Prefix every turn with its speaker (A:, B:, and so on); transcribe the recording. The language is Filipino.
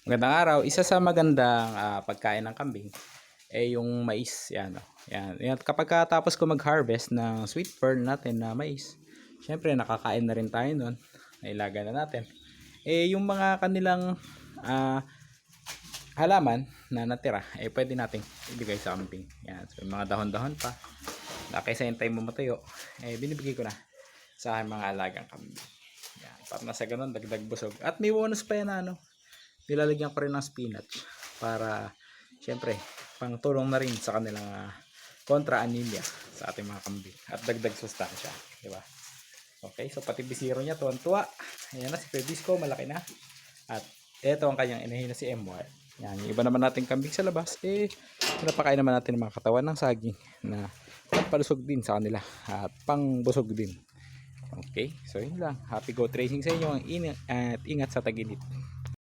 A: Magandang araw. Isa sa magandang pagkain ng kambing yung mais. Yan, oh. Yan. Kapag tapos ko mag-harvest ng sweet corn natin na mais, syempre nakakain na rin tayo nun. Nailaga na natin. Yung mga kanilang ah, halaman na natira, pwede nating ibigay sa kambing. Yan. So, yung mga dahon-dahon pa, na kaysa hintay mo matuyo, binibigay ko na sa aking mga alagang kambing. Yan. Para na sa ganun, dagdag busog. At may bonus pa yan na nilalagyan ko rin ng spinach para syempre pang tulong na rin sa kanilang kontra anemia sa ating mga kambing at dagdag sustansya, di ba? Okay, so pati bisiro niya tuwan-tuwa. Ayan na si Pebisco, malaki na. At ito ang kanyang inahin na si MY. Yan, yung iba naman nating kambing sa labas, pinapakain naman natin ng mga katawan ng saging na palusog din sa kanila at pang busog din. Okay, so yun lang. Happy goat racing sa inyo at ingat sa tag-init.